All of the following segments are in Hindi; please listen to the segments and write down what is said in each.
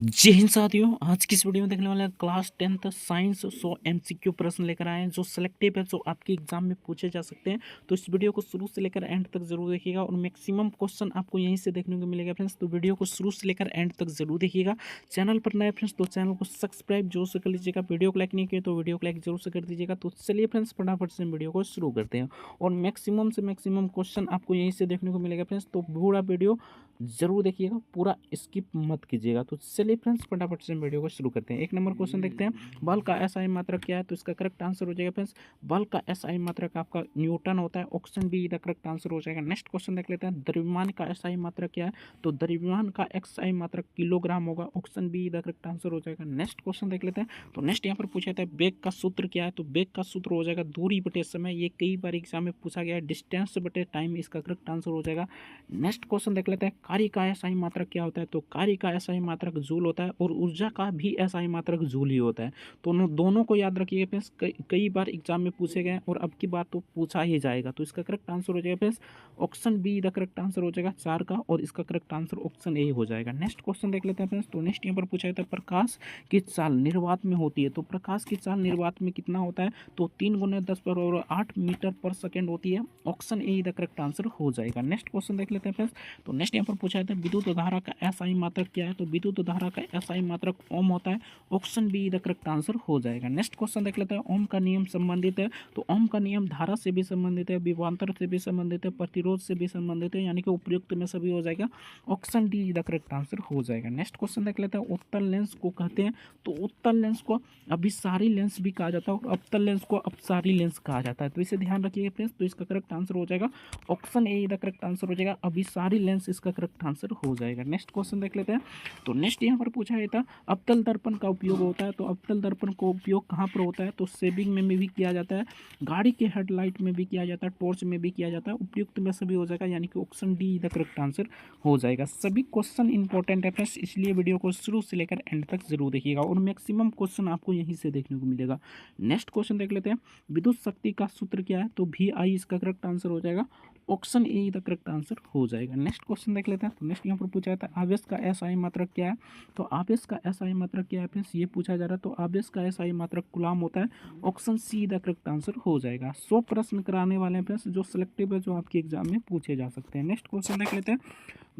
जय हिंद साथियों। आज की इस वीडियो में देखने वाले हैं क्लास 10th साइंस 100 एमसीक्यू प्रश्न लेकर आए हैं जो सिलेक्टिव है, जो आपके एग्जाम में पूछे जा सकते हैं। तो इस वीडियो को शुरू से लेकर एंड तक जरूर देखिएगा और मैक्सिमम क्वेश्चन आपको यहीं से देखने को मिलेगा फ्रेंड्स। तो वीडियो को शुरू से लेकर एंड तक जरूर देखिएगा। चैनल पर नए फ्रेंड्स तो चैनल को सब्सक्राइब जरूर से कर लीजिएगा। वीडियो को लाइक नहीं किया तो वीडियो को लाइक जरूर से कर दीजिएगा। तो चलिए फ्रेंड्स फटाफट से वीडियो को शुरू करते हैं और मैक्सिमम से मैक्सिमम क्वेश्चन आपको यहीं से देखने को मिलेगा फ्रेंड्स। तो पूरा वीडियो जरूर देखिएगा, पूरा स्किप मत कीजिएगा। तो चलिए फ्रेंड्स फटाफट से वीडियो को शुरू करते हैं। एक नंबर क्वेश्चन देखते हैं, बल का एसआई मात्रक क्या है? तो इसका करेक्ट आंसर हो जाएगा फ्रेंड्स, बल का एसआई मात्रक आपका न्यूटन होता है। Option be the correct answer हो जाएगा। नेक्स्ट क्वेश्चन देख लेते हैं, द्रव्यमान का एसआई मात्रक क्या है? तो द्रव्यमान का एक्सआई मात्रक किलोग्राम होगा। Option be the correct answer हो जाएगा। नेक्स्ट क्वेश्चन देख लेते हैं, तो नेक्स्ट यहाँ पर पूछा था वेग का सूत्र क्या है? तो वेग का सूत्र हो जाएगा दूरी बटे समय। ये कई बार एग्जाम में पूछा गया है। डिस्टेंस बटे टाइम इसका करेक्ट आंसर हो जाएगा। नेक्स्ट क्वेश्चन देख लेते हैं, कार्य का एसआई मात्रक क्या होता है? तो कार्य का एसआई मात्रक जूल होता है और ऊर्जा का भी एसआई मात्रक जूल ही होता है। तो दोनों को याद रखिए फ्रेंड्स, कई बार एग्जाम में पूछे गए और अब की बार तो पूछा ही जाएगा। तो इसका करेक्ट आंसर हो जाएगा friends option be the correct answer हो जाएगा 4 का, और इसका करेक्ट आंसर ऑप्शन ए हो जाएगा। नेक्स्ट क्वेश्चन देख लेते हैं फ्रेंड्स, तो नेक्स्ट यहाँ पर पूछा जाता है प्रकाश की चाल निर्वात में होती है। तो प्रकाश की चाल निर्वात में कितना होता है? तो 3 × 10⁸ मीटर पर सेकेंड होती है। Option A the correct answer हो जाएगा। नेक्स्ट क्वेश्चन देख लेते हैं फ्रेंड्स, तो नेक्स्ट यहाँ पर पूछा जाता है विद्युत धारा का एसआई मात्रक क्या है? तो विद्युत धारा का एसआई मात्रक ओम होता है। Option be the correct answer हो जाएगा। नेक्स्ट क्वेश्चन देख लेते हैं, ओम का नियम संबंधित है। तो ओम का नियम धारा से भी संबंधित है, विभवांतर से भी संबंधित है, प्रतिरोध से भी संबंधित है, यानी कि उपयुक्त में सभी हो जाएगा। Option D the correct answer हो जाएगा। नेक्स्ट क्वेश्चन देख लेते हैं, उत्तल लेंस को कहते हैं। तो उत्तल लेंस को अभिसारी लेंस भी कहा जाता है और अवतल लेंस को अपसारी लेंस कहा जाता है। तो इसे ध्यान रखिएगा फ्रेंड्स। तो इसका करेक्ट आंसर हो जाएगा option A the correct answer हो जाएगा, अभिसारी लेंस इसका करेक्ट आंसर हो जाएगा। नेक्स्ट क्वेश्चन देख लेते हैं, तो नेक्स्ट यहाँ पर पूछा गया था अवतल दर्पण का उपयोग होता है। तो अवतल दर्पण का उपयोग कहाँ पर होता है? तो सेविंग में भी किया जाता है, गाड़ी के हेडलाइट में भी किया जाता है, टॉर्च में भी किया जाता है, उपयुक्त में सभी हो जाएगा, यानी कि option D the correct answer हो जाएगा। सभी क्वेश्चन इंपॉर्टेंट है फ्रेंड्स, इसलिए वीडियो को शुरू से लेकर एंड तक जरूर देखिएगा और मैक्सिमम क्वेश्चन आपको यहीं से देखने को मिलेगा। नेक्स्ट क्वेश्चन देख लेते हैं, विद्युत शक्ति का सूत्र क्या है? तो भी आई इसका करेक्ट आंसर हो जाएगा। Option A the correct answer हो जाएगा। नेक्स्ट क्वेश्चन देख लेते हैं, तो नेक्स्ट यहाँ पर पूछा जाता है आवेश का एसआई मात्रक क्या है? तो आवेश का एसआई मात्रक क्या है फ्रेंड्स, ये पूछा जा रहा है। तो आवेश का एसआई मात्रक कूलाम होता है। Option C the correct answer हो जाएगा। 100 प्रश्न कराने वाले हैं फ्रेंड्स, जो सिलेक्टिव है, जो आपके एग्जाम में पूछे जा सकते हैं। नेक्स्ट क्वेश्चन देख लेते हैं,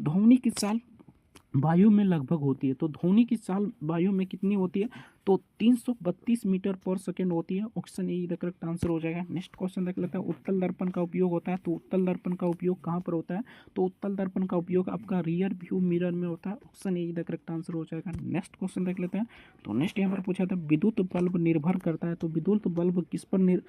ध्वनि की चाल वायु में लगभग होती है। तो ध्वनि की चाल वायु में कितनी होती है? तो 332 मीटर पर सेकेंड होती है। Option A the correct answer हो जाएगा। नेक्स्ट क्वेश्चन देख लेते हैं, उत्तल दर्पण का उपयोग होता है। तो उत्तल दर्पण का उपयोग कहाँ पर होता है? तो उत्तल दर्पण का उपयोग आपका रियर व्यू मिरर में होता है। Option A the correct answer हो जाएगा। नेक्स्ट क्वेश्चन देख लेते हैं, तो नेक्स्ट यहाँ पर पूछा था विद्युत बल्ब निर्भर करता है। तो विद्युत बल्ब किस पर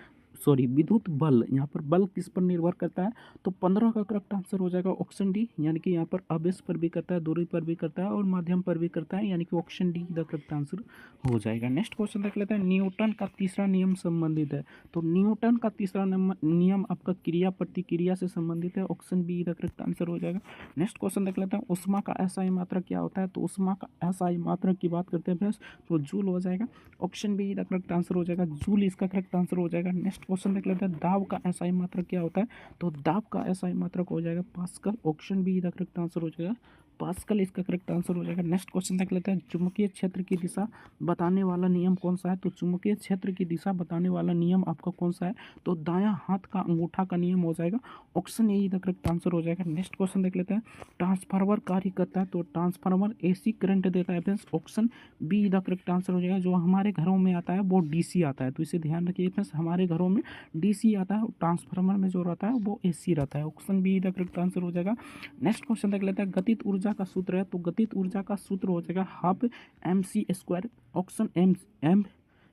विद्युत बल, यहाँ पर बल किस पर निर्भर करता है? तो 15 का करेक्ट आंसर हो जाएगा ऑप्शन डी, यानी कि यहाँ पर आवेश पर भी करता है, दूरी पर भी करता है और माध्यम पर भी करता है, यानी कि option D the correct answer हो जाएगा। नेक्स्ट क्वेश्चन देख लेते हैं, न्यूटन का तीसरा नियम संबंधित है। तो न्यूटन का तीसरा नियम आपका क्रिया प्रतिक्रिया से संबंधित है। Option be the correct answer हो जाएगा। नेक्स्ट क्वेश्चन देख लेते हैं, उष्मा का एसआई मात्रक क्या होता है? तो उष्मा का एसआई मात्रक की बात करते हैं फ्रेंड्स, तो जूल हो जाएगा। Option be the correct answer हो जाएगा, जूल इसका करेक्ट आंसर हो जाएगा। नेक्स्ट क्वेश्चन देख लेते हैं, दाब का एसआई मात्रक क्या होता है? तो दाब का एसआई मात्रक हो जाएगा pascal. Option be the correct answer हो जाएगा, पास्कल इसका करेक्ट आंसर हो जाएगा। नेक्स्ट क्वेश्चन देख लेते हैं, चुंबकीय क्षेत्र की दिशा बताने वाला नियम कौन सा है? तो चुंबकीय क्षेत्र की दिशा बताने वाला नियम आपका कौन सा है? तो दायां हाथ का अंगूठा का नियम हो जाएगा। Option A the correct answer हो जाएगा। नेक्स्ट क्वेश्चन देख लेते हैं, ट्रांसफार्मर कार्य करता है। तो ट्रांसफार्मर एसी करंट देता है friends. Option be the correct answer हो जाएगा। जो हमारे घरों में आता है वो डीसी आता है, तो इसे ध्यान रखिए फ्रेंड्स, हमारे घरों में डीसी आता है, ट्रांसफार्मर में जो रहता है वो एसी रहता है। Option be the correct answer हो जाएगा। नेक्स्ट क्वेश्चन देख लेते हैं, गतित ऊर्जा का सूत्र है। तो गतित ऊर्जा का सूत्र हो जाएगा half M C square. Option M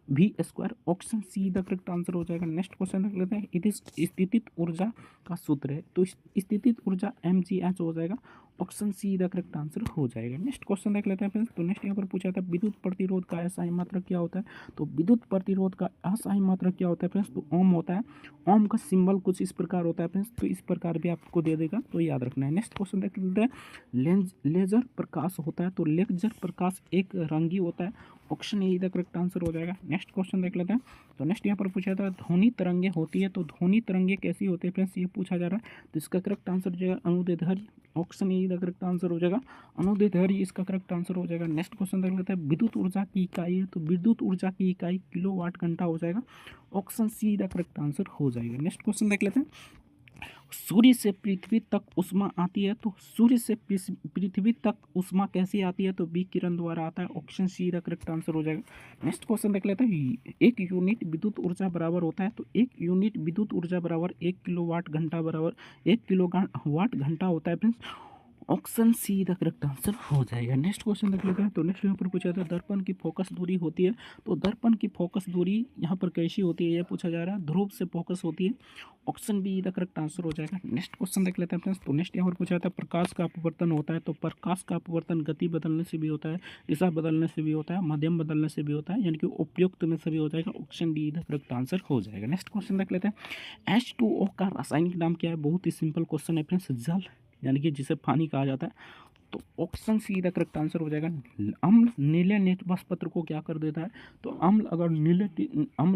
V square. Option C the correct answer हो जाएगा। नेक्स्ट क्वेश्चन देख लेते हैं, इस स्थितित ऊर्जा का सूत्र है। तो स्थितित ऊर्जा एम जी एच हो जाएगा। Option C the correct answer हो जाएगा। नेक्स्ट क्वेश्चन देख लेते हैं फ्रेंड्स, तो नेक्स्ट यहाँ पर पूछा था विद्युत प्रतिरोध का एसआई मात्रक क्या होता है? तो विद्युत प्रतिरोध का एसआई मात्रक क्या होता है फ्रेंड्स? तो ओम होता है। ओम का सिंबल कुछ इस प्रकार होता है फ्रेंड्स, तो इस प्रकार भी आपको दे देगा, तो याद रखना है। नेक्स्ट क्वेश्चन देख लेते हैं, लेजर प्रकाश होता है। तो लेजर प्रकाश एक रंगी होता है। Option A the correct answer हो जाएगा। नेक्स्ट क्वेश्चन देख लेते हैं। तो नेक्स्ट यहाँ पर पूछा था ध्वनि तरंगे होती है, तो ध्वनि तरंगे कैसी होती है फ्रेंड्स, ये पूछा जा रहा है। तो इसका करेक्ट आंसर हो जाएगा अनुदैर्ध्य। Option A the correct answer हो जाएगा अनुदैर्ध्य, इसका करेक्ट आंसर हो जाएगा। नेक्स्ट क्वेश्चन देख लेते हैं। विद्युत ऊर्जा की इकाई है, तो विद्युत ऊर्जा की इकाई किलोवाट घंटा हो जाएगा। Option C the correct answer हो जाएगा। नेक्स्ट क्वेश्चन देख लेते हैं। सूर्य से पृथ्वी तक ऊष्मा आती है, तो सूर्य से पृथ्वी तक ऊष्मा कैसे आती है, तो विकिरण द्वारा आता है। Option C the correct answer हो जाएगा। नेक्स्ट क्वेश्चन देख लेते हैं। एक यूनिट विद्युत ऊर्जा बराबर होता है, तो एक यूनिट विद्युत ऊर्जा बराबर 1 किलोवाट घंटा बराबर 1 किलोवाट घंटा होता है friends. Option C the correct answer हो जाएगा। नेक्स्ट क्वेश्चन देख लेते हैं। तो नेक्स्ट यहाँ पर पूछा था दर्पण की फोकस दूरी होती है, तो दर्पण की फोकस दूरी यहाँ पर कैसी होती है, यह पूछा जा रहा है। ध्रुव से फोकस होती है। Option be the correct answer हो जाएगा। नेक्स्ट क्वेश्चन देख लेते हैं फ्रेंड्स। तो नेक्स्ट यहाँ पर पूछा था प्रकाश का अपवर्तन होता है, तो प्रकाश का अपवर्तन गति बदलने से भी होता है, दिशा बदलने से भी होता है, माध्यम बदलने से भी होता है, यानी कि उपयुक्त में से भी हो जाएगा। Option D the correct answer हो जाएगा। नेक्स्ट क्वेश्चन देख लेते हैं। H2O का रासायनिक नाम क्या है, बहुत ही सिंपल क्वेश्चन है फ्रेंड्स, जल, यानी कि जिसे पानी कहा जाता है। तो option C the correct answer हो जाएगा। अम्ल नीले लिटमस पत्र को क्या कर देता है, तो अम्ल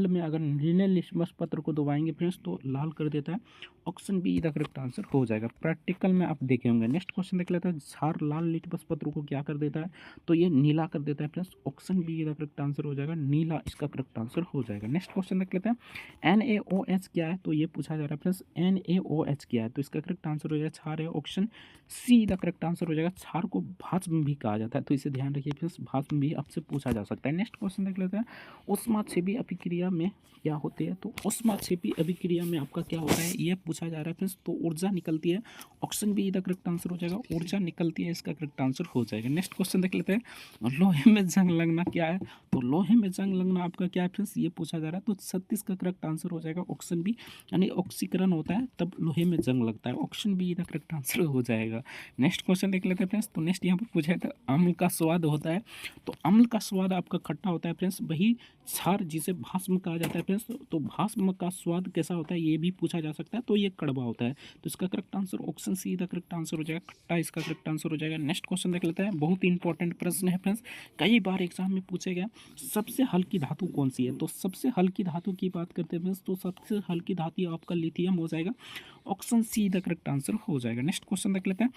में अगर नीले लिटमस पत्र को दबाएंगे फ्रेंड्स तो लाल कर देता है। Option be the correct answer हो जाएगा। प्रैक्टिकल में आप देखे होंगे। नेक्स्ट क्वेश्चन देख लेते हैं। क्षार लाल लिटमस पत्र को क्या कर देता है, तो ये नीला कर देता है friends. Option be the correct answer हो जाएगा, नीला इसका करेक्ट आंसर हो जाएगा। नेक्स्ट क्वेश्चन देख लेते हैं। NaOH क्या है, तो ये पूछा जा रहा है फ्रेंड्स। NaOH क्या है, तो इसका करेक्ट आंसर हो जाएगा क्षार है। Option C the correct answer हो जाएगा। क्षार को भस्म भी कहा जाता है, तो इसे ध्यान रखिए फ्रेंड्स, भस्म भी आपसे पूछा जा सकता है। नेक्स्ट क्वेश्चन देख लेते हैं। ऊष्माक्षेपी अभिक्रिया में क्या होती है, तो ऊष्माक्षेपी अभिक्रिया में आपका क्या होता है, ये पूछा जा रहा है फ्रेंड्स। तो ऊर्जा निकलती है। Option be the correct answer हो जाएगा, ऊर्जा निकलती है, इसका करेक्ट आंसर हो जाएगा। नेक्स्ट क्वेश्चन देख लेते हैं। लोहे में जंग लगना क्या है, तो लोहे में जंग लगना आपका क्या है फ्रेंड्स, ये पूछा जा रहा है। तो 36 का करेक्ट आंसर हो जाएगा। ऑप्शन बी, यानी ऑक्सीकरण होता है तब लोहे में जंग लगता है। Option be the correct answer हो जाएगा। नेक्स्ट क्वेश्चन देख लेते हैं फ्रेंड्स। तो नेक्स्ट यहाँ पर पूछा है, तो अम्ल का स्वाद होता है, तो अम्ल का स्वाद आपका खट्टा होता है फ्रेंड्स। वही क्षार जिसे भस्म कहा जाता है फ्रेंड्स, तो भस्म का स्वाद कैसा होता है, ये भी पूछा जा सकता है, तो ये कड़वा होता है। तो इसका correct answer option C the correct answer हो जाएगा, खट्टा इसका करेक्ट आंसर हो जाएगा। नेक्स्ट क्वेश्चन देख लेते हैं। बहुत ही इंपॉर्टेंट प्रश्न है फ्रेंड्स, कई बार एग्जाम में पूछे गए। सबसे हल्की धातु कौन सी है, तो सबसे हल्की धातु की बात करते हैं फ्रेंड्स, तो सबसे हल्की धातु आपका लिथियम हो जाएगा। Option C the correct answer हो जाएगा। नेक्स्ट क्वेश्चन देख लेते हैं।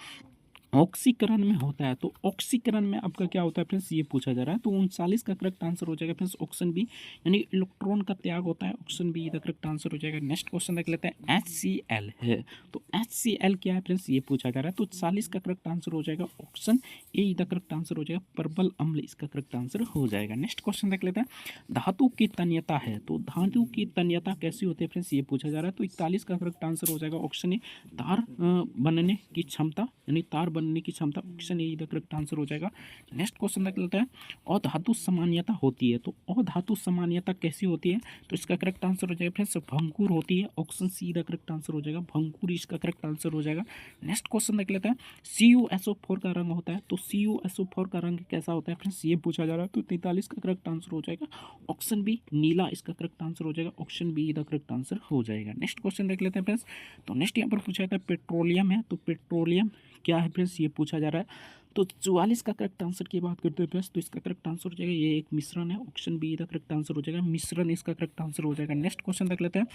ऑक्सीकरण में होता है, तो ऑक्सीकरण में आपका क्या होता है फ्रेंड्स, ये पूछा जा रहा है। तो 39 का करेक्ट आंसर हो जाएगा फ्रेंड्स। ऑप्शन बी, यानी इलेक्ट्रॉन का त्याग होता है। Option be the correct answer हो जाएगा। नेक्स्ट क्वेश्चन देख लेते हैं। HCl है, तो HCl क्या है फ्रेंड्स, ये पूछा जा रहा है। तो 40 का करेक्ट आंसर हो जाएगा। Option A the correct answer हो जाएगा, प्रबल अम्ल इसका करेक्ट आंसर हो जाएगा। नेक्स्ट क्वेश्चन देख लेते हैं। धातु की तन्यता है, तो धातु की तन्यता कैसी होती है फ्रेंड्स, ये पूछा जा रहा है। तो 41 का करेक्ट आंसर हो जाएगा। ऑप्शन ए, तार बनने की क्षमता, यानी तार बनने की क्षमता। Option A the correct answer हो जाएगा। नेक्स्ट क्वेश्चन देख लेते हैं। अधातु सामान्यता होती है, तो अधातु सामान्यता कैसी होती है, तो इसका करेक्ट आंसर हो जाएगा फ्रेंड्स भंगुर होती है। Option C the correct answer हो जाएगा, भंगुर इसका करेक्ट आंसर हो जाएगा। नेक्स्ट क्वेश्चन देख लेते हैं। CuSO4 का रंग होता है, तो CuSO4 का रंग कैसा होता है फ्रेंड्स, ये पूछा जा रहा है। तो 43 का करेक्ट आंसर हो जाएगा। ऑप्शन बी, नीला इसका करेक्ट आंसर हो जाएगा। Option be the correct answer हो जाएगा। नेक्स्ट क्वेश्चन देख लेते हैं फ्रेंड्स। तो नेक्स्ट यहाँ पर पूछा जाता है पेट्रोलियम है, तो पेट्रोलियम क्या है फ्रेंड्स, ये पूछा जा रहा है। तो 44 का करेक्ट आंसर की बात करते हैं फ्रेंड्स, तो इसका करेक्ट आंसर हो जाएगा, ये एक मिश्रण है। Option be the correct answer हो जाएगा, मिश्रण इसका करेक्ट आंसर हो जाएगा। नेक्स्ट क्वेश्चन देख लेते हैं।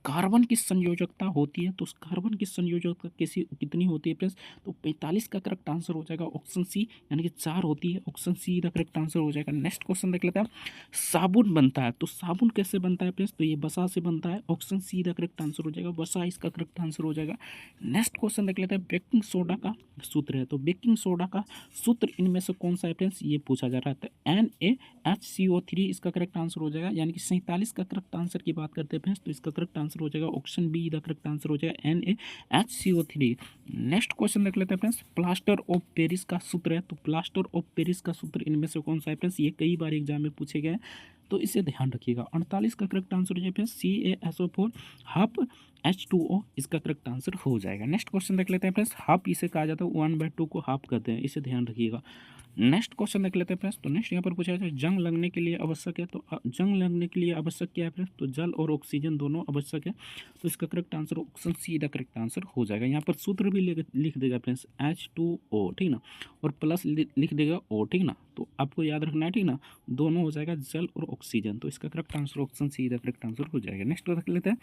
कार्बन की संयोजकता होती है, तो कार्बन की संयोजकता कैसी कितनी होती है फ्रेंड्स, तो 45 का करेक्ट आंसर हो जाएगा। ऑप्शन सी, यानी कि 4 होती है। Option C the correct answer हो जाएगा। नेक्स्ट क्वेश्चन देख लेते हैं। साबुन बनता है, तो साबुन कैसे बनता है फ्रेंड्स, तो ये वसा से बनता है। Option C the correct answer हो जाएगा, वसा इसका करेक्ट आंसर हो जाएगा। नेक्स्ट क्वेश्चन देख लेते हैं। बेकिंग सोडा का सूत्र है, तो बेकिंग सोडा का सूत्र इनमें से कौन सा है फ्रेंड्स, ये पूछा जा रहा है। तो NaHCO3 इसका करेक्ट आंसर हो जाएगा, यानी कि 47 का करेक्ट आंसर की बात करते हैं फ्रेंड्स, तो इसका करेक्ट आंसर हो जाएगा। Option be the correct answer हो जाएगा, NaHCO3। नेक्स्ट क्वेश्चन देख लेते हैं फ्रेंड्स। प्लास्टर ऑफ पेरिस का सूत्र है, तो प्लास्टर ऑफ पेरिस का सूत्र इनमें से कौन सा है फ्रेंड्स, ये कई बार एग्जाम में पूछे गए, तो इसे ध्यान रखिएगा। 48 का करेक्ट आंसर हो जाएगा CaSO4 हाफ H2O इसका करेक्ट आंसर हो जाएगा। नेक्स्ट क्वेश्चन देख लेते हैं फ्रेंड्स। हाफ इसे कहा जाता है 1/2 को हाफ करते हैं, इसे ध्यान रखिएगा। नेक्स्ट क्वेश्चन देख लेते हैं फ्रेंड्स। तो नेक्स्ट यहाँ पर पूछा जाए जंग लगने के लिए आवश्यक है, तो जंग लगने के लिए आवश्यक क्या है फ्रेंड्स, तो जल और ऑक्सीजन दोनों आवश्यक है। तो इसका correct answer option C the correct answer हो जाएगा। यहाँ पर सूत्र भी लिख देगा फ्रेंड्स H2O, ठीक ना, और प्लस लिख देगा O, ठीक ना। तो आपको याद रखना है, ठीक ना, दोनों हो जाएगा जल और ऑक्सीजन। तो इसका correct answer option C the correct answer हो जाएगा। नेक्स्ट देख लेते हैं।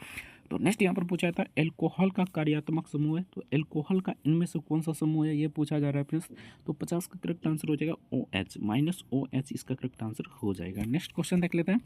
तो नेक्स्ट यहाँ पर पूछा था एल्कोहल का कार्यात्मक समूह है, तो एल्कोहल का इनमें से कौन सा समूह है ये पूछा जा रहा है फ्रेंड्स। तो 50 का करेक्ट आंसर हो जाएगा OH, -OH इसका करेक्ट आंसर हो जाएगा। नेक्स्ट क्वेश्चन देख लेते हैं।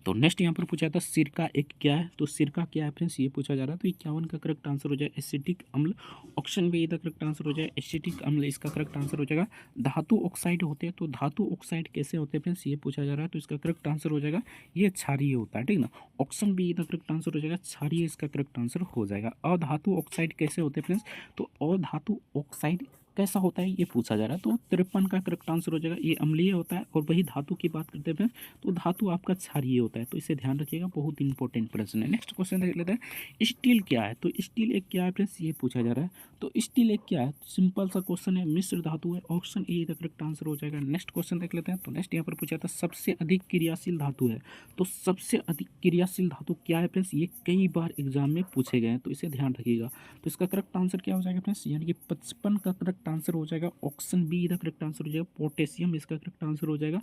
तो नेक्स्ट यहाँ पर पूछा था सिरका एक क्या है, तो सिरका क्या है फ्रेंड्स ये पूछा जा रहा है। तो 51 का करेक्ट आंसर हो जाए एसिटिक अम्ल, ऑप्शन बी का करेक्ट आंसर हो जाए एसिटिक अम्ल इसका करेक्ट आंसर हो जाएगा। धातु ऑक्साइड होते हैं, तो धातु ऑक्साइड कैसे होते हैं फ्रेंड्स ये पूछा जा रहा है। तो इसका करेक्ट आंसर हो जाएगा ये क्षारीय होता है, ठीक ना। ऑप्शन बी का करेक्ट आंसर हो जाएगा क्षारीय इसका करेक्ट आंसर हो जाएगा। अधातु ऑक्साइड कैसे होते हैं फ्रेंड्स, तो अधातु ऑक्साइड कैसा होता है ये पूछा जा रहा है। तो 53 का करेक्ट आंसर हो जाएगा ये अम्लीय होता है। और वही धातु की बात करते हैं तो धातु आपका क्षारीय होता है। तो इसे ध्यान रखिएगा, बहुत इंपॉर्टेंट प्रश्न है। नेक्स्ट क्वेश्चन देख लेते हैं स्टील क्या है, तो स्टील एक क्या है फ्रेंड्स ये पूछा जा रहा है। तो स्टील एक क्या है, सिंपल सा क्वेश्चन है, मिश्र धातु है, option A the correct answer हो जाएगा। नेक्स्ट क्वेश्चन देख लेते हैं। तो नेक्स्ट यहाँ पर पूछा था सबसे अधिक क्रियाशील धातु है, तो सबसे अधिक क्रियाशील धातु क्या है फ्रेंड्स ये कई बार एग्जाम में पूछे गए हैं, तो इसे ध्यान रखिएगा। तो इसका करेक्ट आंसर क्या हो जाएगा फ्रेंड्स, यानी कि 55 का करेक्ट आंसर हो जाएगा option be the correct answer हो जाएगा पोटेशियम इसका करेक्ट आंसर हो जाएगा।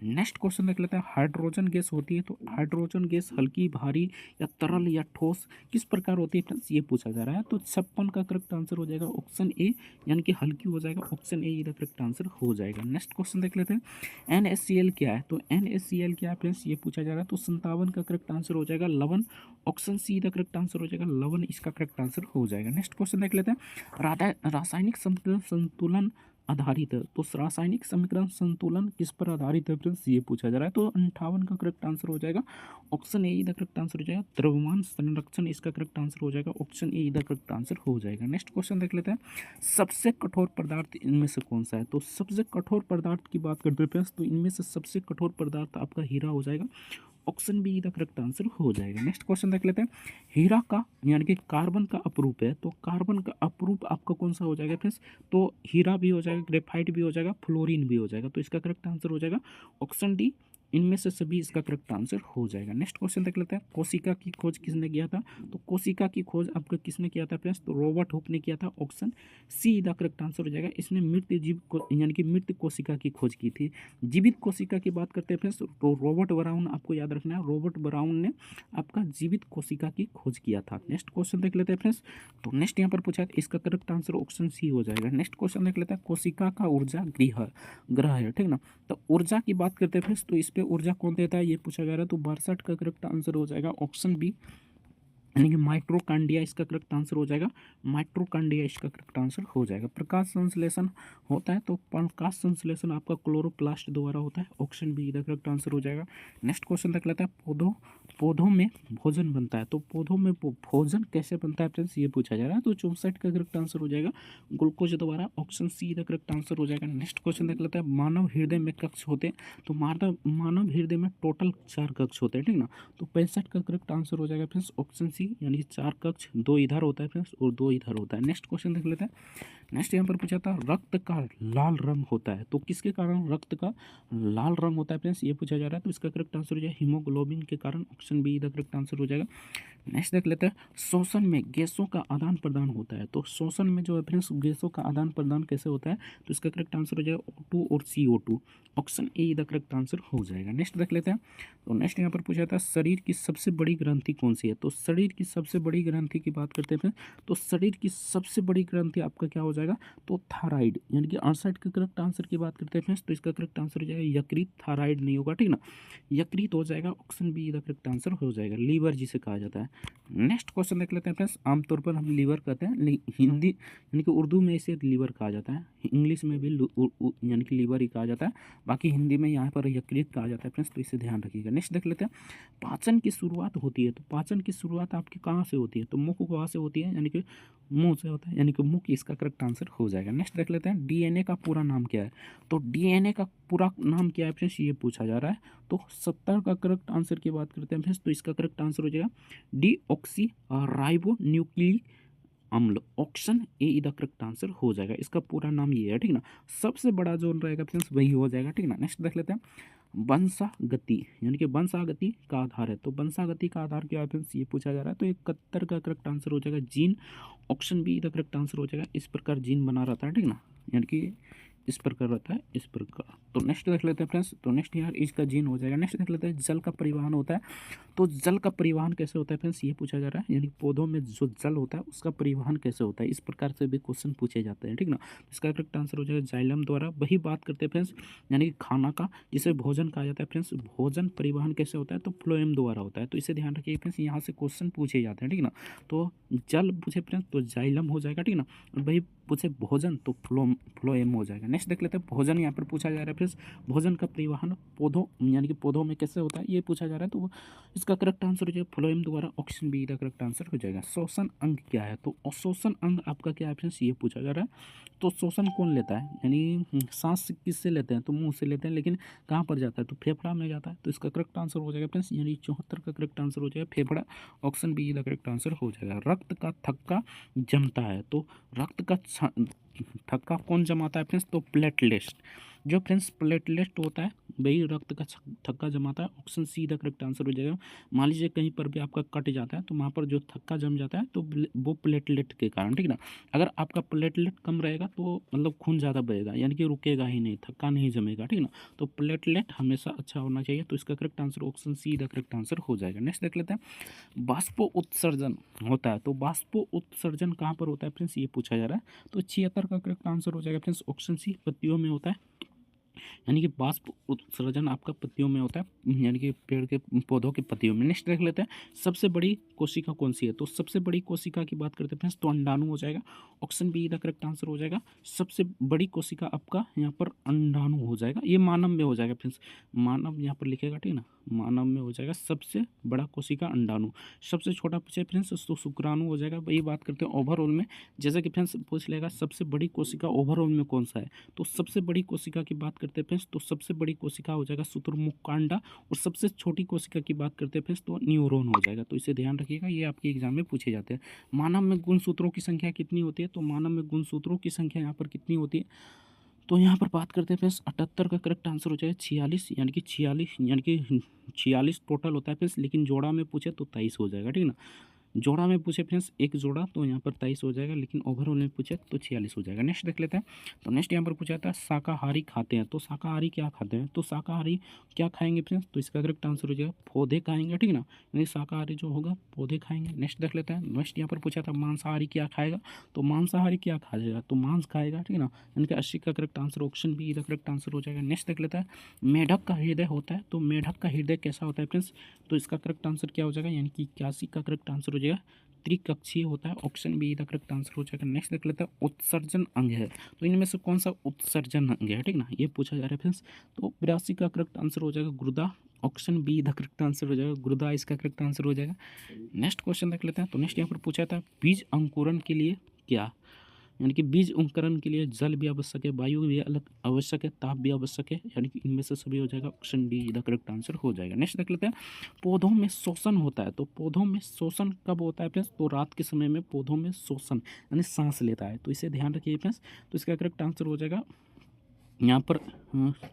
नेक्स्ट क्वेश्चन देख लेते हैं हाइड्रोजन गैस होती है, तो हाइड्रोजन गैस हल्की, भारी या तरल या ठोस किस प्रकार होती है फ्रेंड्स ये पूछा जा रहा है। तो 56 का करेक्ट आंसर हो जाएगा ऑप्शन ए, यानी कि हल्की हो जाएगा, option A the correct answer हो जाएगा। नेक्स्ट क्वेश्चन देख लेते हैं NaCl क्या है, तो NaCl क्या है फ्रेंड्स ये पूछा जा रहा है। तो 57 का करेक्ट आंसर हो जाएगा लवण, option C the correct answer हो जाएगा लवण इसका करेक्ट आंसर हो जाएगा। नेक्स्ट क्वेश्चन देख लेते हैं रासायनिक संतुलन आधारित है, तो रासायनिक समीकरण संतुलन किस पर आधारित है फ्रेंड्स ये पूछा जा रहा है। तो 58 का करेक्ट आंसर हो जाएगा option A the correct answer हो जाएगा द्रव्यमान संरक्षण इसका करेक्ट आंसर हो जाएगा, option A the correct answer हो जाएगा। नेक्स्ट क्वेश्चन देख लेते हैं सबसे कठोर पदार्थ इनमें से कौन सा है, तो सबसे कठोर पदार्थ की बात करते हैं फ्रेंड्स, तो इनमें से सबसे कठोर पदार्थ आपका हीरा हो जाएगा, option be the correct answer हो जाएगा। नेक्स्ट क्वेश्चन देख लेते हैं हीरा का यानी कि कार्बन का अपरूप है, तो कार्बन का अपरूप आपका कौन सा हो जाएगा फ्रेंड्स, तो हीरा भी हो जाएगा, ग्रेफाइट भी हो जाएगा, फ्लोरीन भी हो जाएगा। तो इसका करेक्ट आंसर हो जाएगा ऑप्शन डी, इनमें से सभी इसका करेक्ट आंसर हो जाएगा। नेक्स्ट क्वेश्चन देख लेते हैं कोशिका की खोज किसने किया था, तो कोशिका की खोज आपका किसने किया था फ्रेंड्स, तो रॉबर्ट हुक ने किया था, option C the correct answer हो जाएगा। इसने मृत जीव को यानी कि मृत कोशिका की खोज की थी। जीवित कोशिका की बात करते हैं फ्रेंड्स, तो रॉबर्ट ब्राउन आपको याद रखना है, रॉबर्ट ब्राउन ने आपका जीवित कोशिका की खोज किया था। नेक्स्ट क्वेश्चन देख लेते हैं फ्रेंड्स। तो नेक्स्ट यहाँ पर पूछा है इसका करेक्ट आंसर ऑप्शन सी हो जाएगा। नेक्स्ट क्वेश्चन देख लेते हैं कोशिका का ऊर्जा ग्रह है, ठीक ना। तो ऊर्जा की बात करते हैं फ्रेंड्स, तो इस पे ऊर्जा कौन देता है ये पूछा जा रहा है। तो 62 का करेक्ट आंसर हो जाएगा ऑप्शन बी, यानी कि माइट्रोकांडिया इसका करेक्ट आंसर हो जाएगा, माइट्रोकांडिया इसका करेक्ट आंसर हो जाएगा। प्रकाश संश्लेषण होता है, तो प्रकाश संश्लेषण आपका क्लोरोप्लास्ट द्वारा होता है, option be the correct answer हो जाएगा। नेक्स्ट क्वेश्चन देख लेते हैं पौधों में भोजन बनता है, तो पौधों में भोजन कैसे बनता है फ्रेंड्स ये पूछा जा रहा है। तो 64 का करेक्ट आंसर हो जाएगा ग्लूकोज द्वारा, option C the correct answer हो जाएगा। नेक्स्ट क्वेश्चन देख लेते हैं मानव हृदय में कक्ष होते हैं, तो मानव हृदय में टोटल 4 कक्ष होते हैं, ठीक ना। तो 65 का करेक्ट आंसर हो जाएगा फ्रेंड्स ऑप्शन सी, यानी कि 4 कक्ष, 2 इधर होता है फ्रेंड्स और 2 इधर होता है। नेक्स्ट क्वेश्चन देख लेते हैं। नेक्स्ट यहाँ पर पूछा था रक्त का लाल रंग होता है, तो किसके कारण रक्त का लाल रंग होता है फ्रेंड्स ये पूछा जा रहा है। तो इसका करेक्ट आंसर हो जाएगा हीमोग्लोबिन के कारण, option be the correct answer हो जाएगा। नेक्स्ट देख लेते हैं श्वसन में गैसों का आदान प्रदान होता है, तो श्वसन में जो है फ्रेंड्स गैसों का आदान प्रदान कैसे होता है, तो इसका करेक्ट आंसर हो जाएगा O2 और CO2, option A the correct answer हो जाएगा। नेक्स्ट देख लेते हैं। तो नेक्स्ट यहाँ पर पूछा था शरीर की सबसे बड़ी ग्रंथि कौन सी है, तो शरीर की सबसे बड़ी ग्रंथि की बात करते हैं, तो शरीर की सबसे बड़ी ग्रंथि आपका क्या हो जाएगा, तो थायराइड, यानी कि 68 के करेक्ट आंसर की बात करते हैं फ्रेंड्स, तो इसका करेक्ट आंसर हो जाएगा यकृत, थायराइड नहीं होगा, ठीक ना, यकृत हो जाएगा, option be the correct answer हो जाएगा। लीवर जिसे कहा जाता है। नेक्स्ट क्वेश्चन देख लेते हैं फ्रेंड्स। आमतौर पर हम लीवर कहते हैं, हिंदी यानी कि उर्दू में इसे लीवर कहा जाता है, इंग्लिश में भी यानी कि लीवर ही कहा जाता है, बाकी हिंदी में यहाँ पर यकृत कहा जाता है फ्रेंड्स, तो इसे ध्यान रखिएगा। नेक्स्ट देख लेते हैं पाचन की शुरुआत होती है, तो पाचन की शुरुआत आपकी कहाँ से होती है, तो मुख कहाँ से होती है, यानी कि मुंह से होता है, यानी कि मुख इसका करेक्ट आंसर हो जाएगा। नेक्स्ट देख लेते हैं DNA का पूरा नाम क्या है, तो DNA का पूरा नाम क्या है फ्रेंड्स ये पूछा जा रहा है। तो 70 का करेक्ट आंसर की बात करते हैं फ्रेंड्स, तो इसका करेक्ट आंसर हो जाएगा डीऑक्सी राइबो न्यूक्लिक अम्ल। Option A is the correct answer हो जाएगा। इसका पूरा नाम ये है, ठीक ना। सबसे बड़ा जोन रहेगा फ्रेंड्स वही हो जाएगा, ठीक ना। नेक्स्ट देख लेते हैं, वंशागति यानी कि वंशागति का आधार है। तो वंशागति का आधार क्या है फ्रेंड्स, ये पूछा जा रहा है। तो 71 का करेक्ट आंसर हो जाएगा gene. Option be the correct answer हो जाएगा। इस प्रकार जीन बना रहता है, ठीक ना, यानी कि इस प्रकार रहता है, इस प्रकार। तो नेक्स्ट देख लेते हैं फ्रेंड्स। तो नेक्स्ट यार इसका जीन हो जाएगा। नेक्स्ट देख लेते हैं, जल का परिवहन होता है। तो जल का परिवहन कैसे होता है फ्रेंड्स, ये पूछा जा रहा है। यानी पौधों में जो जल होता है उसका परिवहन कैसे होता है, इस प्रकार से भी क्वेश्चन पूछे जाते हैं, ठीक ना। इसका करेक्ट आंसर हो जाएगा जाइलम द्वारा। वही बात करते हैं फ्रेंड्स, यानी कि खाना का जिसे भोजन कहा जाता है फ्रेंड्स, भोजन परिवहन कैसे होता है, तो फ्लोएम द्वारा होता है। तो इसे ध्यान रखिए फ्रेंड्स, यहाँ से क्वेश्चन पूछे जाते हैं, ठीक ना। तो जल पूछे फ्रेंड्स तो जाइलम हो जाएगा, ठीक ना। और वही पूछे भोजन तो फ्लोएम हो जाएगा। नेक्स्ट देख लेते हैं, भोजन यहाँ पर पूछा जा रहा है फ्रेंड्स, भोजन का परिवहन पौधों यानी कि पौधों में कैसे होता है, ये पूछा जा रहा है। तो इसका करेक्ट आंसर हो जाएगा फ्लोएम द्वारा। ऑप्शन बी का करेक्ट आंसर हो जाएगा। श्वसन अंग क्या है, तो श्वसन अंग आपका क्या है फ्रेंड्स, ये पूछा जा रहा है। तो श्वसन कौन लेता है, यानी सांस किससे लेते हैं, तो मुंह से लेते हैं, लेकिन कहाँ पर जाता है, तो फेफड़ा में जाता है। तो इसका करेक्ट आंसर हो जाएगा फ्रेंड्स, यानी 74 का करेक्ट आंसर हो जाएगा फेफड़ा। ऑप्शन बी का करेक्ट आंसर हो जाएगा। रक्त का थक्का जमता है, तो रक्त का थक्का कौन जमाता है फ्रेंड्स, तो प्लेटलेट्स। जो फ्रेंड्स प्लेटलेट होता है वही रक्त का थक्का जमाता है। Option C the correct answer हो जाएगा। मान लीजिए कहीं पर भी आपका कट जाता है तो वहाँ पर जो थक्का जम जाता है तो वो प्लेटलेट के कारण, ठीक ना। अगर आपका प्लेटलेट कम रहेगा तो मतलब खून ज़्यादा बहेगा, यानी कि रुकेगा ही नहीं, थक्का नहीं जमेगा, ठीक ना। तो प्लेटलेट हमेशा अच्छा होना चाहिए। तो इसका correct answer option C the correct answer हो जाएगा। नेक्स्ट देख लेते हैं, बाष्पो उत्सर्जन होता है। तो बाष्पो उत्सर्जन कहाँ पर होता है फ्रेंड्स, ये पूछा जा रहा है। तो 76 का करेक्ट आंसर हो जाएगा फ्रेंड्स। ऑप्शन सी पत्तियों में होता है, यानी कि बाष्प उत्सर्जन आपका पत्तियों में होता है, यानी कि पेड़ के पौधों के पत्तियों में। नेक्स्ट देख लेते हैं, सबसे बड़ी कोशिका कौन सी है। तो सबसे बड़ी कोशिका की बात करते हैं फ्रेंड्स, तो अंडाणु हो जाएगा। Option be the correct answer हो जाएगा। सबसे बड़ी कोशिका आपका यहाँ पर अंडाणु हो जाएगा। ये मानव में हो जाएगा फ्रेंड्स, मानव यहाँ पर लिखेगा, ठीक ना, मानव में हो जाएगा सबसे बड़ा कोशिका अंडाणु। सबसे छोटा पूछे फ्रेंड्स तो शुक्राणु हो जाएगा। वही बात करते हैं ओवरऑल में, जैसे कि फ्रेंड्स पूछ लेगा सबसे बड़ी कोशिका ओवरऑल में कौन सा है। तो सबसे बड़ी कोशिका की बात करते हैं फ्रेंड्स, तो सबसे बड़ी कोशिका हो जाएगा शुतुरमुर्ग कांडा। और सबसे छोटी कोशिका की बात करते हैं फ्रेंड्स तो न्यूरॉन हो जाएगा। तो इसे ध्यान रखिएगा, ये आपके एग्जाम में पूछे जाते हैं। मानव में गुणसूत्रों की संख्या कितनी होती है, तो मानव में गुणसूत्रों की संख्या यहाँ पर कितनी होती है, तो यहाँ पर बात करते हैं फ्रेंड्स 78 का करेक्ट आंसर हो जाएगा 46, यानी कि 46 यानी कि 46 टोटल होता है फ्रेंड्स, लेकिन जोड़ा में पूछे तो 23 हो जाएगा, ठीक ना। जोड़ा में पूछे फ्रेंड्स एक जोड़ा तो यहाँ पर 23 हो जाएगा, लेकिन ओवरऑल में पूछे तो 46 हो जाएगा। नेक्स्ट देख लेते हैं, तो नेक्स्ट यहाँ पर पूछा था शाकाहारी खाते हैं। तो शाकाहारी क्या खाते हैं, तो शाकाहारी क्या खाएंगे फ्रेंड्स, तो इसका करेक्ट आंसर हो जाएगा पौधे खाएंगे, ठीक ना, यानी शाकाहारी जो होगा पौधे खाएंगे। नेक्स्ट देख लेते हैं, नेक्स्ट यहाँ पर पूछा था मांसाहारी क्या खाएगा। तो मांसाहारी क्या खाएगा, तो मांस खाएगा, ठीक ना, यानी कि 80 का correct answer option be the correct answer हो जाएगा। नेक्स्ट देख लेते हैं, मेढक का हृदय होता है। तो मेढक का हृदय कैसा होता है फ्रेंड्स, तो इसका करेक्ट आंसर क्या हो जाएगा, यानी कि 81 का करेक्ट आंसर हो जाएगा त्रिकक्षीय होता है। Option be the correct answer हो जाएगा। नेक्स्ट देख लेते हैं, उत्सर्जन अंग है। तो इनमें से कौन सा उत्सर्जन अंग है, ठीक ना, ये पूछा जा रहा है फ्रेंड्स। तो 82 का करेक्ट आंसर हो जाएगा गुर्दा। Option be the correct answer हो जाएगा गुर्दा, इसका करेक्ट आंसर हो जाएगा। नेक्स्ट क्वेश्चन देख लेते हैं, तो नेक्स्ट यहाँ पर पूछा था बीज अंकुरन के लिए क्या, यानी कि बीज अंकुरण के लिए जल भी आवश्यक है, वायु भी अलग आवश्यक है, ताप भी आवश्यक है, यानी कि इनमें से सभी हो जाएगा। Option be the correct answer हो जाएगा। नेक्स्ट देख लेते हैं, पौधों में शोषण होता है। तो पौधों में शोषण कब होता है फ्रेंड्स, तो रात के समय में पौधों में शोषण यानी सांस लेता है। तो इसे ध्यान रखिए फ्रेंड्स। तो इसका करेक्ट आंसर हो जाएगा यहाँ पर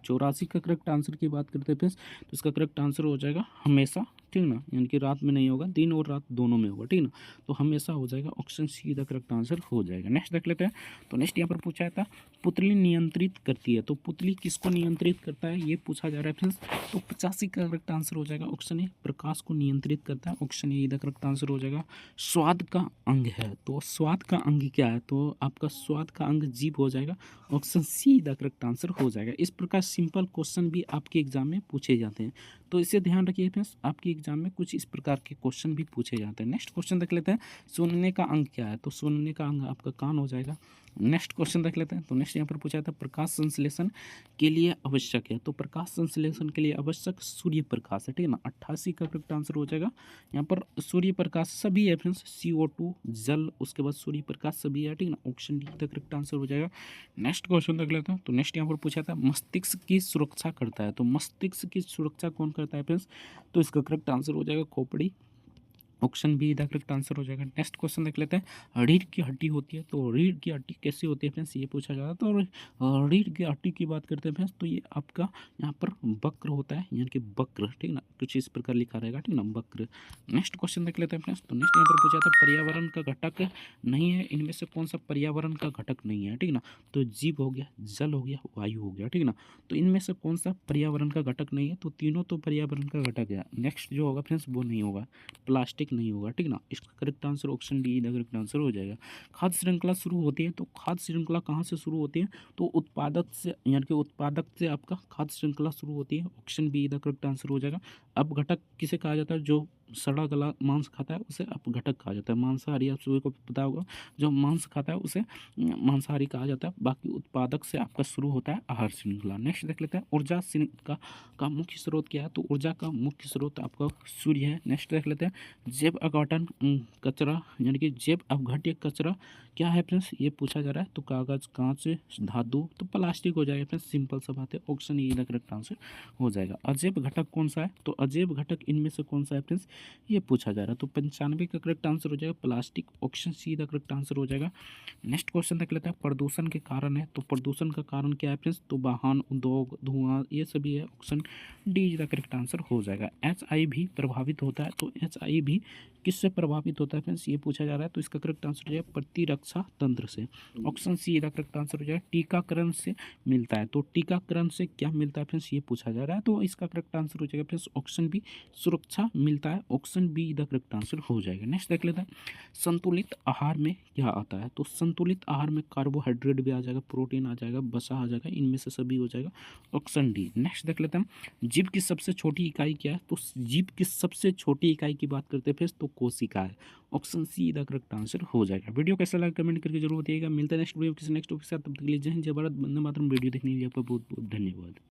84 का करेक्ट आंसर की बात करते हैं फ्रेंड्स, तो इसका करेक्ट आंसर हो जाएगा हमेशा, ठीक ना, यानी कि रात में नहीं होगा, दिन और रात दोनों में होगा, ठीक ना। तो हमेशा हो जाएगा। Option C the correct answer हो जाएगा। नेक्स्ट देख लेते हैं, तो नेक्स्ट यहाँ पर पूछा था पुतली नियंत्रित करती है। तो पुतली किसको नियंत्रित करता है, ये पूछा जा रहा है फ्रेंड्स। तो 85 का करेक्ट आंसर हो जाएगा। ऑप्शन ए प्रकाश को नियंत्रित करता है। Option A the correct answer हो जाएगा। स्वाद का अंग है। तो स्वाद का अंग क्या है, तो आपका स्वाद का अंग जीभ हो जाएगा। Option C the correct answer हो जाएगा। इस प्रकार सिंपल क्वेश्चन भी आपके एग्जाम में पूछे जाते हैं। तो इसे ध्यान रखिए फ्रेंड्स, आपके एग्जाम में कुछ इस प्रकार के क्वेश्चन भी पूछे जाते हैं। नेक्स्ट क्वेश्चन देख लेते हैं, सुनने का अंग क्या है। तो सुनने का अंग आपका कान हो जाएगा। नेक्स्ट क्वेश्चन देख लेते हैं, तो नेक्स्ट यहाँ पर पूछा था प्रकाश संश्लेषण के लिए आवश्यक है। तो प्रकाश संश्लेषण के लिए आवश्यक सूर्य प्रकाश है, ठीक है ना। 88 का करेक्ट आंसर हो जाएगा। यहाँ पर सूर्य प्रकाश सभी है फ्रेंड्स, CO2 जल, उसके बाद सूर्य प्रकाश सभी है, ठीक ना। ऑप्शन डी का करेक्ट आंसर हो जाएगा। नेक्स्ट क्वेश्चन देख लेते हैं, तो नेक्स्ट यहाँ पर पूछा था मस्तिष्क की सुरक्षा करता है। तो मस्तिष्क की सुरक्षा कौन करता है फ्रेंड्स, तो इसका करेक्ट आंसर हो जाएगा खोपड़ी। Option be the correct answer हो जाएगा। नेक्स्ट क्वेश्चन देख लेते हैं, रीढ़ की हड्डी होती है तो रीढ़ की हड्डी कैसी होती है फ्रेंड्स, ये पूछा जा रहा है। तो रीढ़ की हड्डी की बात करते हैं फ्रेंड्स, तो ये आपका यहाँ पर वक्र होता है, यानी कि वक्र, ठीक ना, कुछ इस प्रकार लिखा रहेगा, ठीक ना, वक्र। नेक्स्ट क्वेश्चन देख लेते हैं फ्रेंड्स। तो नेक्स्ट यहाँ पर पूछा था पर्यावरण का घटक नहीं है, इनमें से कौन सा पर्यावरण का घटक नहीं है, ठीक ना। तो जीव हो गया, जल हो गया, वायु हो गया, ठीक ना। तो इनमें से कौन सा पर्यावरण का घटक नहीं है, तो तीनों तो पर्यावरण का घटक है। नेक्स्ट जो होगा फ्रेंड्स वो नहीं होगा, प्लास्टिक नहीं होगा, ठीक ना। इसका correct answer option D the correct answer हो जाएगा। खाद्य श्रृंखला शुरू होती है, तो खाद्य श्रृंखला कहाँ से शुरू होती है, तो उत्पादक से, यानी कि उत्पादक से आपका खाद्य श्रृंखला शुरू होती है। Option be the correct answer हो जाएगा। अब घटक किसे कहा जाता है, जो सड़ा गला मांस खाता है उसे अपघटक कहा जाता है। मांसाहारी आप सभी को पता होगा, जो मांस खाता है उसे मांसाहारी कहा जाता है। बाकी उत्पादक से आपका शुरू होता है आहार श्रृंखला। नेक्स्ट देख लेते हैं, ऊर्जा का मुख्य स्रोत क्या है, तो ऊर्जा का मुख्य स्रोत आपका सूर्य है। नेक्स्ट देख लेते हैं, जैव अपघटन कचरा, यानी कि जैव अपघट्य कचरा क्या है फ्रेंड्स, ये पूछा जा रहा है। तो कागज, कांच, धातु, तो प्लास्टिक हो जाएगा फ्रेंड्स, सिंपल सा बात है। Option E the correct answer हो जाएगा। अजैव घटक कौन सा है, तो अजैव घटक इनमें से कौन सा है फ्रेंड्स, ये पूछा जा रहा है। तो 95 का करेक्ट आंसर हो जाएगा plastic. Option C the correct answer हो जाएगा। नेक्स्ट क्वेश्चन देख लेते हैं, प्रदूषण के कारण है, तो प्रदूषण का कारण क्या है फ्रेंड्स, तो वाहन, उद्योग, धुआं, ये सभी है। Option D is the correct answer हो जाएगा। HIV प्रभावित होता है, तो HIV किससे प्रभावित होता है फ्रेंड्स, ये पूछा जा रहा है। तो इसका करेक्ट आंसर हो जाएगा प्रतिरक्षा तंत्र से। ऑप्शन सी का करेक्ट आंसर हो जाएगा टीकाकरण से मिलता है। तो टीकाकरण से क्या मिलता है फ्रेंड्स, ये पूछा जा रहा है। तो इसका करेक्ट आंसर हो जाएगा फ्रेंड्स ऑप्शन बी, सुरक्षा मिलता है। Option be the correct answer हो जाएगा। नेक्स्ट देख लेते हैं, संतुलित आहार में क्या आता है, तो संतुलित आहार में कार्बोहाइड्रेट भी आ जाएगा, प्रोटीन आ जाएगा, वसा आ जाएगा, इनमें से सभी हो जाएगा। Option D. नेक्स्ट देख लेते हैं, जीव की सबसे छोटी इकाई क्या है, तो जीव की सबसे छोटी इकाई की बात करते हैं फिर तो कोशिका है। Option C the correct answer हो जाएगा। वीडियो कैसा लगा कमेंट करके जरूर बताइएगा। मिलता है नेक्स्ट वीडियो किसी नेक्स्ट टॉपिक के साथ, तब तक के लिए जय हिंद, जय भारत, वंदे मातरम। वीडियो देखने के लिए आपका बहुत बहुत धन्यवाद।